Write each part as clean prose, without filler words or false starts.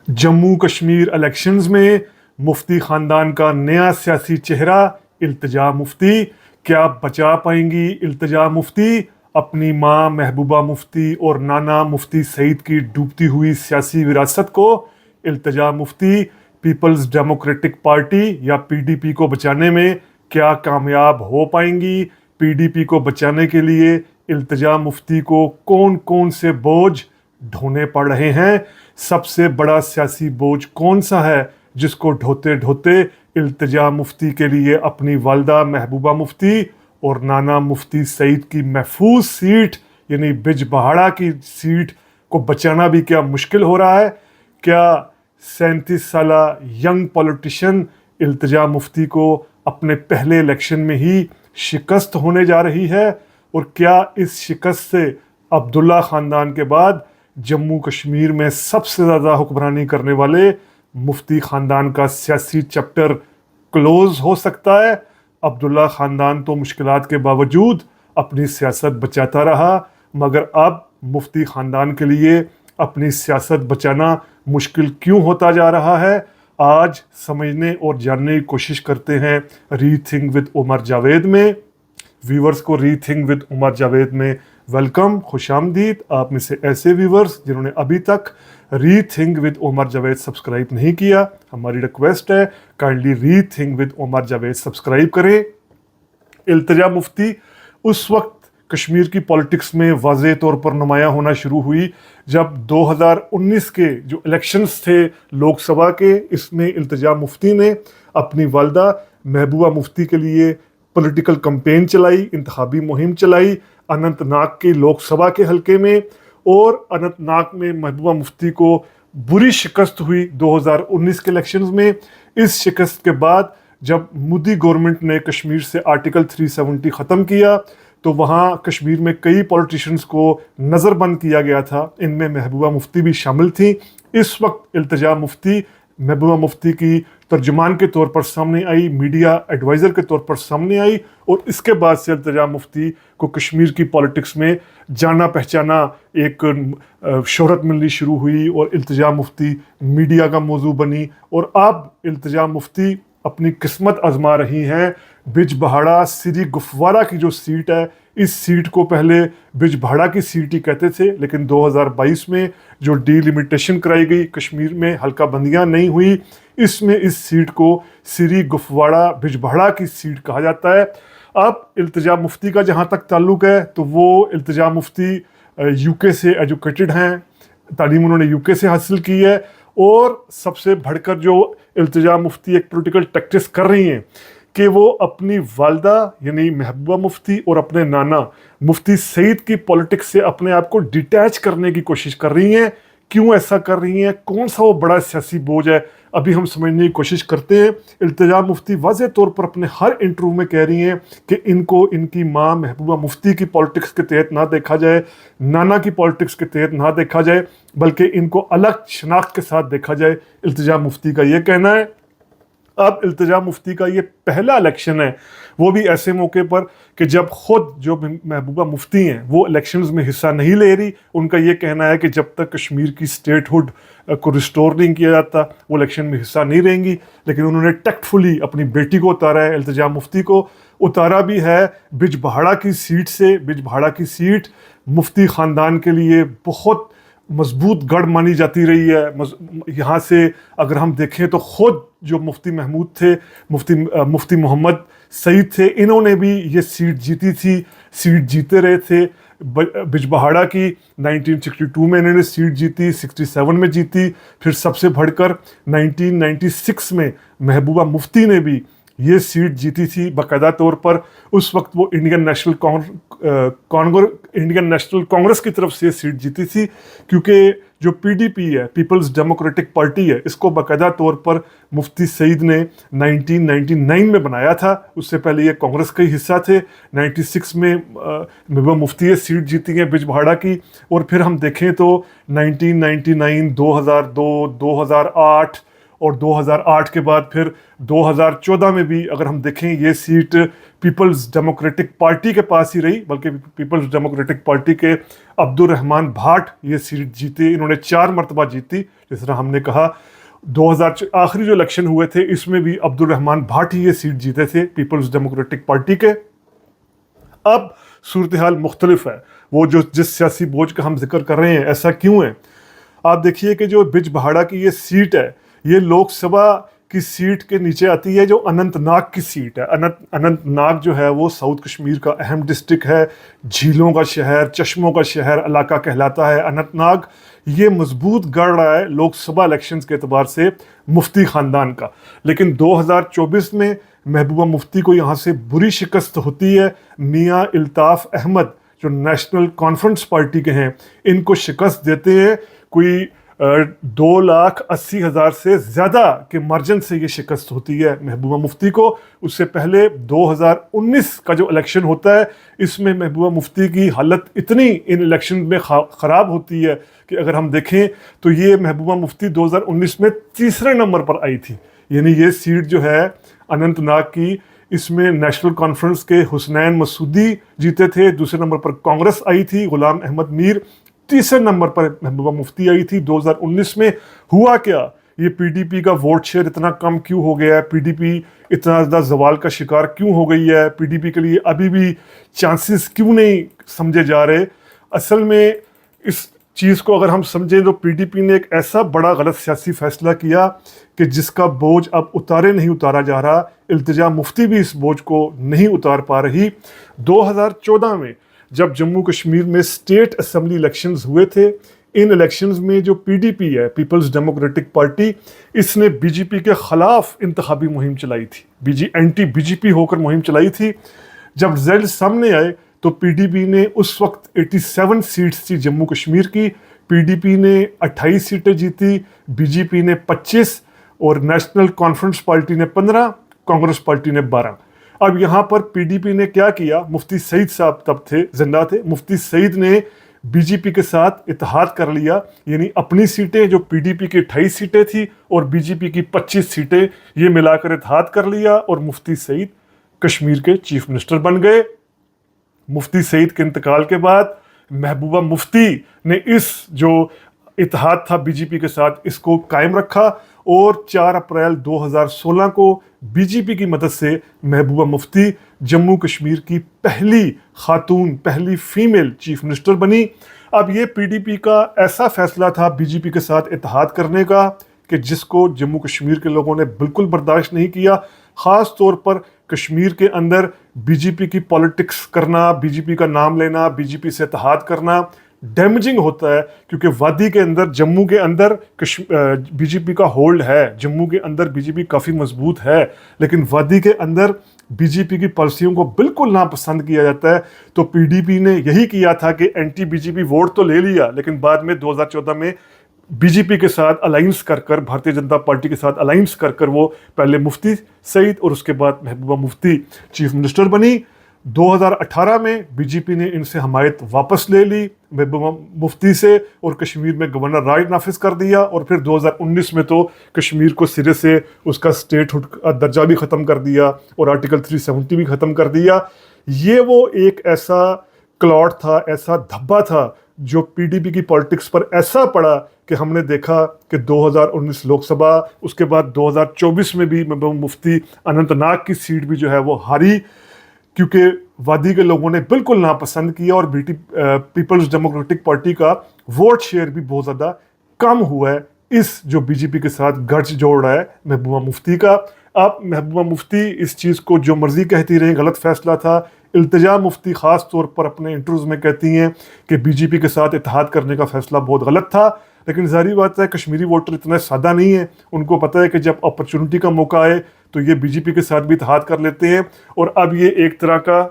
Jammu Kashmir elections में मुफ्ती खानदान का नया सियासी चेहरा इल्तिजा मुफ्ती। क्या बचा पाएंगी इल्तिजा मुफ्ती अपनी मां महबूबा मुफ्ती और नाना मुफ्ती सईद की डूबती हुई सियासी विरासत को? Iltija Mufti peoples democratic party या पीडीपी को बचाने में क्या कामयाब हो पाएंगी? पीडीपी को बचाने के लिए इल्तिजा मुफ्ती को कौन कौन से बोझ ढोने पड़ रहे हैं? सबसे बड़ा सियासी बोझ कौन सा है जिसको ढोते ढोते इल्तिजा मुफ्ती के लिए अपनी वालदा महबूबा मुफ्ती और नाना मुफ्ती सईद की महफूज सीट यानी बिजबहाड़ा की सीट को बचाना भी क्या मुश्किल हो रहा है? क्या 37 साला यंग पॉलिटिशियन इल्तिजा मुफ्ती को अपने पहले इलेक्शन में ही शिकस्त होने जा रही है? और क्या इस शिकस्त से अब्दुल्ला खानदान के बाद जम्मू कश्मीर में सबसे ज़्यादा हुक्मरानी करने वाले मुफ्ती खानदान का सियासी चैप्टर क्लोज हो सकता है? अब्दुल्ला खानदान तो मुश्किलात के बावजूद अपनी सियासत बचाता रहा, मगर अब मुफ्ती खानदान के लिए अपनी सियासत बचाना मुश्किल क्यों होता जा रहा है? आज समझने और जानने की कोशिश करते हैं रीथिंक विद उमर जावेद में। व्यूवर्स को रीथिंक विद उमर जावेद में वेलकम, खुशामदीद। आप में से ऐसे व्यूवर्स जिन्होंने अभी तक rethink with Umar Javed subscribe नहीं किया, हमारी रिक्वेस्ट है kindly rethink with Umar Javed subscribe करें। इल्तिजा मुफ्ती उस वक्त कश्मीर की पॉलिटिक्स में वाज़े तौर पर नुमायां होना शुरू हुई जब 2019 के जो इलेक्शंस थे लोकसभा के, इसमें इल्तिजा मुफ्ती ने अपनी वालदा महबूबा मुफ्ती के लिए पॉलिटिकल कैंपेन चलाई, इंतखाबी मुहिम चलाई अनंतनाग के लोकसभा के हलके में। और अनंतनाग में महबूबा मुफ्ती को बुरी शिकस्त हुई 2019 के इलेक्शंस में। इस शिकस्त के बाद जब मोदी गवर्नमेंट ने कश्मीर से आर्टिकल 370 ख़त्म किया तो वहाँ कश्मीर में कई पॉलिटिशियंस को नज़रबंद किया गया था, इनमें महबूबा मुफ्ती भी शामिल थी। इस वक्त इल्तिजा मुफ्ती महबूबा मुफ्ती की तर्जुमान के तौर पर सामने आई, मीडिया एडवाइज़र के तौर पर सामने आई, और इसके बाद से इल्तिजा मुफ्ती को कश्मीर की पॉलिटिक्स में जाना पहचाना एक शोहरत मिलनी शुरू हुई और इल्तिजा मुफ्ती मीडिया का मौजू बनी। और अब इल्तिजा मुफ्ती अपनी किस्मत आजमा रही हैं। बिजबहाड़ा सिरी गुफवारा की जो सीट है, इस सीट को पहले बिजबहाड़ा की सीट ही कहते थे, लेकिन 2022 में जो डिलिमिटेशन कराई गई, कश्मीर में हल्का बंदियाँ नहीं हुई, इसमें इस सीट को सिरी गुफवाड़ा बिजबहाड़ा की सीट कहा जाता है। अब इल्तिजा मुफ्ती का जहाँ तक ताल्लुक़ है तो वो इल्तिजा मुफ्ती यूके से एजुकेटेड हैं, तालीम उन्होंने यूके से हासिल की है। और सबसे बढ़कर जो इल्तिजा मुफ्ती एक पॉलिटिकल टैक्टिस कर रही हैं कि वो अपनी वालदा यानी महबूबा मुफ्ती और अपने नाना मुफ्ती सईद की पॉलिटिक्स से अपने आप को डिटैच करने की कोशिश कर रही हैं। क्यों ऐसा कर रही हैं? कौन सा वो बड़ा सियासी बोझ है? अभी हम समझने की कोशिश करते हैं। इल्तिजा मुफ्ती वाज़े तौर पर अपने हर इंटरव्यू में कह रही हैं कि इनको इनकी माँ महबूबा मुफ्ती की पॉलिटिक्स के तहत ना देखा जाए, नाना की पॉलिटिक्स के तहत ना देखा जाए, बल्कि इनको अलग शनाख्त के साथ देखा जाए। इल्तिजा मुफ्ती का ये कहना है। अब इल्तिजा मुफ्ती का ये पहला इलेक्शन है, वो भी ऐसे मौके पर कि जब खुद जो महबूबा मुफ्ती हैं वो इलेक्शंस में हिस्सा नहीं ले रही। उनका ये कहना है कि जब तक कश्मीर की स्टेटहुड को रिस्टोर नहीं किया जाता वो इलेक्शन में हिस्सा नहीं लेंगी। लेकिन उन्होंने टैक्टफुली अपनी बेटी को उतारा है, इल्तिजा मुफ्ती को उतारा भी है बिजबहाड़ा की सीट से। बिजबहाड़ा की सीट मुफ्ती ख़ानदान के लिए बहुत मजबूत गढ़ मानी जाती रही है। यहाँ से अगर हम देखें तो ख़ुद जो मुफ्ती महमूद थे, मुफ्ती मोहम्मद सईद थे, इन्होंने भी ये सीट जीती थी, सीट जीते रहे थे। बिजबहाड़ा की 1962 में इन्होंने सीट जीती, 67 में जीती, फिर सबसे बढ़कर 1996 में महबूबा मुफ्ती ने भी ये सीट जीती थी बाकायदा तौर पर। उस वक्त वो इंडियन नेशनल कांग्रेस की तरफ से सीट जीती थी, क्योंकि जो पीडीपी है, पीपल्स डेमोक्रेटिक पार्टी है, इसको बाकायदा तौर पर मुफ्ती सईद ने 1999 में बनाया था। उससे पहले ये कांग्रेस का ही हिस्सा थे। 96 में महबूबा मुफ्ती ये सीट जीती है बिजबहाड़ा की। और फिर हम देखें तो 1999, 2002, 2008 اور 2008 کے بعد پھر 2014 میں بھی اگر ہم دیکھیں یہ سیٹ پیپلز ڈیموکریٹک پارٹی کے پاس ہی رہی، بلکہ پیپلز ڈیموکریٹک پارٹی کے عبد الرحمان بھاٹ یہ سیٹ جیتے، انہوں نے 4 مرتبہ جیتی. جس طرح ہم نے کہا 2000 آخری جو الیکشن ہوئے تھے اس میں بھی عبد الرحمان بھاٹ ہی یہ سیٹ جیتے تھے پیپلز ڈیموکریٹک پارٹی کے. اب صورتحال مختلف ہے، وہ جو جس سیاسی بوجھ کا ہم ذکر کر رہے ہیں ایسا کیوں ہے؟ آپ دیکھیے کہ جو بج بہاڑا کی یہ سیٹ ہے یہ لوک سبھا کی سیٹ کے نیچے آتی ہے جو اننت ناگ کی سیٹ ہے. اننت ناگ جو ہے وہ ساؤتھ کشمیر کا اہم ڈسٹرکٹ ہے، جھیلوں کا شہر، چشموں کا شہر علاقہ کہلاتا ہے اننت ناگ. یہ مضبوط گڑ رہا ہے لوک سبھا الیکشنز کے اعتبار سے مفتی خاندان کا. لیکن 2024 میں محبوبہ مفتی کو یہاں سے بری شکست ہوتی ہے. میاں الطاف احمد جو نیشنل کانفرنس پارٹی کے ہیں ان کو شکست دیتے ہیں، کوئی 2,80,000 سے زیادہ کے مارجن سے یہ شکست ہوتی ہے محبوبہ مفتی کو. اس سے پہلے 2019 کا جو الیکشن ہوتا ہے اس میں محبوبہ مفتی کی حالت اتنی ان الیکشن میں خراب ہوتی ہے کہ اگر ہم دیکھیں تو یہ محبوبہ مفتی 2019 میں 3رے نمبر پر آئی تھی. یعنی یہ سیٹ جو ہے اننت ناگ کی، اس میں نیشنل کانفرنس کے حسنین مسعودی جیتے تھے، 2سرے نمبر پر کانگریس آئی تھی غلام احمد میر، 3رے نمبر پر محبوبہ مفتی آئی تھی. 2019 میں ہوا کیا؟ یہ پی ڈی پی کا ووٹ شیئر اتنا کم کیوں ہو گیا ہے؟ پی ڈی پی اتنا زیادہ زوال کا شکار کیوں ہو گئی ہے؟ پی ڈی پی کے لیے ابھی بھی چانسز کیوں نہیں سمجھے جا رہے؟ اصل میں اس چیز کو اگر ہم سمجھیں تو پی ڈی پی نے ایک ایسا بڑا غلط سیاسی فیصلہ کیا کہ جس کا بوجھ اب نہیں اتارا جا رہا. التجا مفتی بھی اس بوجھ کو نہیں اتار پا رہی. 2014 میں جب جموں کشمیر میں اسٹیٹ اسمبلی الیکشنز ہوئے تھے، ان الیکشنز میں جو پی ڈی پی ہے پیپلز ڈیموکریٹک پارٹی، اس نے بی جے پی کے خلاف انتخابی مہم چلائی تھی، اینٹی بی جے پی ہو کر مہم چلائی تھی. جب رزلٹ سامنے آئے تو پی ڈی پی نے اس وقت 87 سیٹس تھی جموں کشمیر کی، پی ڈی پی نے 28 سیٹیں جیتی، بی جے پی نے 25 اور نیشنل کانفرنس پارٹی نے 15، کانگریس پارٹی نے 12. اب یہاں پر پی ڈی پی نے کیا کیا؟ مفتی سعید صاحب تب تھے، زندہ تھے، مفتی سعید نے بی جے پی کے ساتھ اتحاد کر لیا. یعنی اپنی سیٹیں جو پی ڈی پی کی 28 سیٹیں تھیں اور بی جے پی کی 25 سیٹیں یہ ملا کر اتحاد کر لیا اور مفتی سعید کشمیر کے چیف منسٹر بن گئے. مفتی سعید کے انتقال کے بعد محبوبہ مفتی نے اس جو اتحاد تھا بی جے پی کے ساتھ اس کو قائم رکھا اور 4 اپریل 2016 کو بی جے پی کی مدد سے محبوبہ مفتی جموں کشمیر کی پہلی خاتون، پہلی فیمیل چیف منسٹر بنی. اب یہ پی ڈی پی کا ایسا فیصلہ تھا بی جے پی کے ساتھ اتحاد کرنے کا کہ جس کو جموں کشمیر کے لوگوں نے بالکل برداشت نہیں کیا. خاص طور پر کشمیر کے اندر بی جے پی کی پالیٹکس کرنا، بی جے پی کا نام لینا، بی جے پی سے اتحاد کرنا ڈیمیجنگ ہوتا ہے، کیونکہ وادی کے اندر، جموں کے اندر بی جے پی کا ہولڈ ہے، جموں کے اندر بی جے پی کافی مضبوط ہے، لیکن وادی کے اندر بی جے پی کی پالیسیوں کو بالکل ناپسند کیا جاتا ہے. تو پی ڈی پی نے یہی کیا تھا کہ anti B J P vote تو لے لیا، لیکن بعد میں 2014 میں بی جے پی کے ساتھ الائنس کر کر، بھارتیہ جنتا پارٹی کے ساتھ الائنس کر کر وہ پہلے مفتی سعید اور اس کے بعد محبوبہ مفتی چیف منسٹر بنی. 2018 میں بی جے پی نے ان سے حمایت واپس لے لی محبوبہ مفتی سے اور کشمیر میں گورنر راج نافذ کر دیا، اور پھر 2019 میں تو کشمیر کو سرے سے اس کا اسٹیٹ ہوڈ کا درجہ بھی ختم کر دیا اور آرٹیکل 370 بھی ختم کر دیا. یہ وہ ایک ایسا کلاٹ تھا، ایسا دھبا تھا جو پی ڈی پی کی پالیٹکس پر ایسا پڑا کہ ہم نے دیکھا کہ 2019 لوک سبھا، اس کے بعد 2024 میں بھی محبوبہ مفتی اننت ناگ کی سیٹ بھی جو ہے وہ ہاری، کیونکہ وادی کے لوگوں نے بالکل ناپسند کیا اور پیپلز ڈیموکریٹک پارٹی کا ووٹ شیئر بھی بہت زیادہ کم ہوا ہے اس جو بی جے پی کے ساتھ گٹھ جوڑ رہا ہے محبوبہ مفتی کا. اب محبوبہ مفتی اس چیز کو جو مرضی کہتی رہی، غلط فیصلہ تھا. التجا مفتی خاص طور پر اپنے انٹرویوز میں کہتی ہیں کہ بی جے پی کے ساتھ اتحاد کرنے کا فیصلہ بہت غلط تھا، لیکن ظاہری بات ہے کشمیری ووٹر اتنا سادہ نہیں ہے، ان کو پتہ ہے کہ جب اپرچونٹی کا موقع آئے تو یہ بی جے پی کے ساتھ بھی اتحاد کر لیتے ہیں. اور اب یہ ایک طرح کا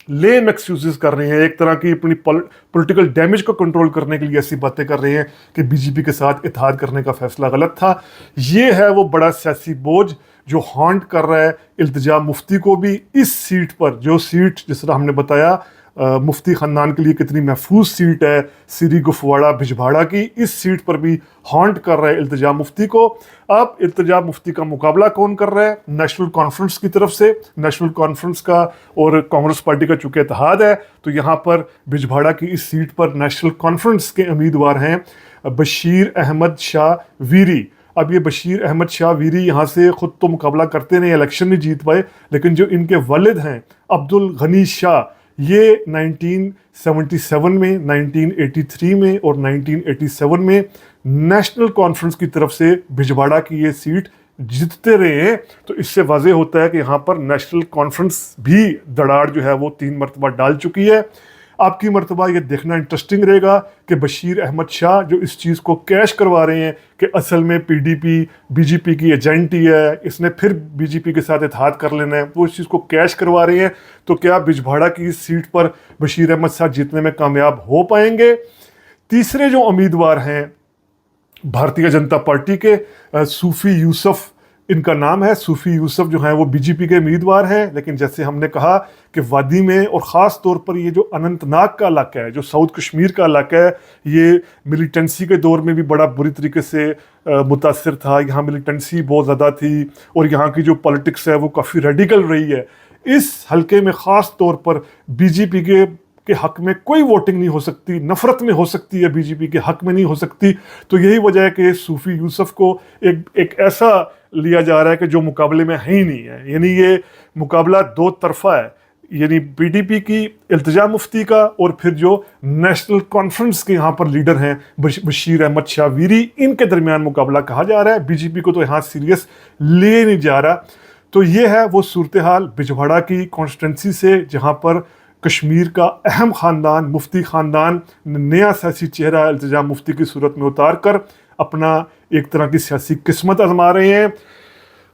لیم ایکسکیوزز کر رہے ہیں، ایک طرح کی اپنی پولیٹیکل ڈیمیج کو کنٹرول کرنے کے لیے ایسی باتیں کر رہے ہیں کہ بی جے پی کے ساتھ اتحاد کرنے کا فیصلہ غلط تھا. یہ ہے وہ بڑا سیاسی بوجھ جو ہانٹ کر رہا ہے التجا مفتی کو بھی اس سیٹ پر، جو سیٹ جس طرح ہم نے بتایا मुफ्ती ख़ानदान के लिए कितनी महफूज सीट है सिरी गुफवाड़ा भिजवाड़ा की। इस सीट पर भी हॉन्ट कर रहा है इल्तिजा मुफ्ती को। अब इल्तिजा मुफ्ती का मुकाबला कौन कर रहा है? नेशनल कॉन्फ्रेंस की तरफ से। नेशनल कॉन्फ्रेंस का और कांग्रेस पार्टी का चूँकि इत्तेहाद है, तो यहाँ पर भिजवाड़ा की इस सीट पर नेशनल कॉन्फ्रेंस के उम्मीदवार हैं बशीर अहमद शाह वीरी। अब ये बशीर अहमद शाह वीरी यहाँ से ख़ुद तो मुकाबला करते नहीं, इलेक्शन नहीं जीत पाए, लेकिन जो इनके वालिद हैं अब्दुल गनी शाह, ये 1977 में, 1983 में और 1987 में नेशनल कॉन्फ्रेंस की तरफ से भिजवाड़ा की ये सीट जीतते रहे हैं। तो इससे वाज़ेह होता है कि यहाँ पर नेशनल कॉन्फ्रेंस भी दरार जो है वो 3 मरतबा डाल चुकी है। आपकी मरतबा ये देखना इंटरेस्टिंग रहेगा कि बशीर अहमद शाह जो इस चीज़ को कैश करवा रहे हैं कि असल में पीडीपी बीजेपी की एजेंट ही है, इसने फिर बीजेपी के साथ इत्तेहाद कर लेना है, वो इस चीज़ को कैश करवा रहे हैं। तो क्या भिजवाड़ा की इस सीट पर बशीर अहमद शाह जीतने में कामयाब हो पाएंगे? तीसरे जो उम्मीदवार हैं भारतीय जनता पार्टी के सूफी यूसुफ इनका नाम है। सूफी यूसुफ जो हैं वो बीजेपी के उम्मीदवार हैं, लेकिन जैसे हमने कहा कि वादी में और ख़ास तौर पर ये जो अनंतनाग का इलाका है, जो साउथ कश्मीर का इलाका है, ये मिलिटेंसी के दौर में भी बड़ा बुरी तरीके से मुतासिर था। यहाँ मिलिटेंसी बहुत ज़्यादा थी और यहाँ की जो पॉलिटिक्स है वो काफ़ी रेडिकल रही है। इस हलके में ख़ास तौर पर बीजेपी के हक में कोई वोटिंग नहीं हो सकती, नफरत में हो सकती है, बीजेपी के हक में नहीं हो सकती। तो यही वजह है कि सूफी यूसुफ को एक ऐसा लिया जा रहा है कि जो मुकाबले में है ही नहीं है। यानी ये मुकाबला दो तरफा है, यानी पीडीपी की इल्तिजा मुफ्ती का और फिर जो नेशनल कॉन्फ्रेंस के यहाँ पर लीडर हैं बशीर अहमद शाह वीरी, इनके दरमियान मुकाबला कहा जा रहा है। बीजेपी को तो यहाँ सीरियस ले नहीं जा रहा। तो ये है वो सूरत हाल भिजवाड़ा की कॉन्स्टिट्यूंसी से, जहाँ पर कश्मीर का अहम ख़ानदान मुफ्ती ख़ानदान नया सियासी चेहरा इल्तिजा मुफ्ती की सूरत में उतार कर अपना एक तरह की सियासी किस्मत आजमा रहे हैं।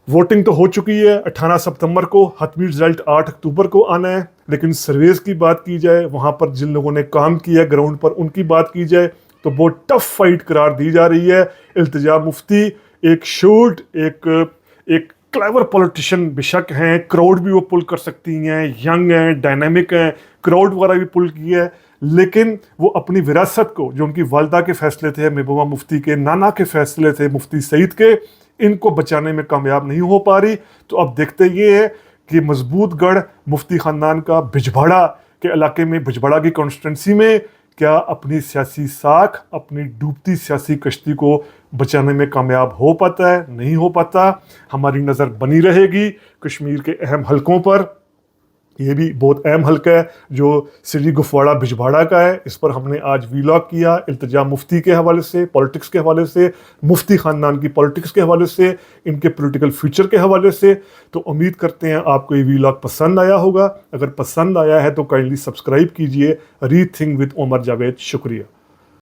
वोटिंग तो हो चुकी है 18 सितंबर को, हतमी रिजल्ट 8 अक्टूबर को आना है। लेकिन सर्वेस की बात की जाए, वहाँ पर जिन लोगों ने काम किया ग्राउंड पर उनकी बात की जाए, तो बहुत टफ फाइट करार दी जा रही है। इल्तिजा मुफ्ती एक शूट, एक क्लेवर पॉलिटिशियन बेशक हैं, क्राउड भी वो पुल कर सकती हैं, यंग हैं, डायनामिक हैं, क्राउड वगैरह भी पुल की है, लेकिन वो अपनी विरासत को, जो उनकी वालदा के फैसले थे, महबूबा मुफ्ती के नाना के फैसले थे, मुफ्ती सईद के, इनको बचाने में कामयाब नहीं हो पा रही। तो अब देखते ये है कि मजबूत गढ़ मुफ्ती ख़ानदान का भिजवाड़ा के इलाके में, भिजवाड़ा की कॉन्स्टिट्यूंसी में क्या अपनी सियासी साख, अपनी डूबती सियासी कश्ती को बचाने में कामयाब हो पाता है, नहीं हो पाता। हमारी नज़र बनी रहेगी कश्मीर के अहम हलकों पर। ये भी बहुत अहम हल्का है जो सिरी गुफवाड़ा भिजवाड़ा का है। इस पर हमने आज वीलॉग किया इल्तिजा मुफ्ती के हवाले से, पॉलिटिक्स के हवाले से, मुफ्ती ख़ानदान की पॉलिटिक्स के हवाले से, इनके पॉलिटिकल फ्यूचर के हवाले से। तो उम्मीद करते हैं आपको ये वीलॉग पसंद आया होगा। अगर पसंद आया है तो काइंडली सब्सक्राइब कीजिए रीथिंक विद उमर जावेद। शुक्रिया।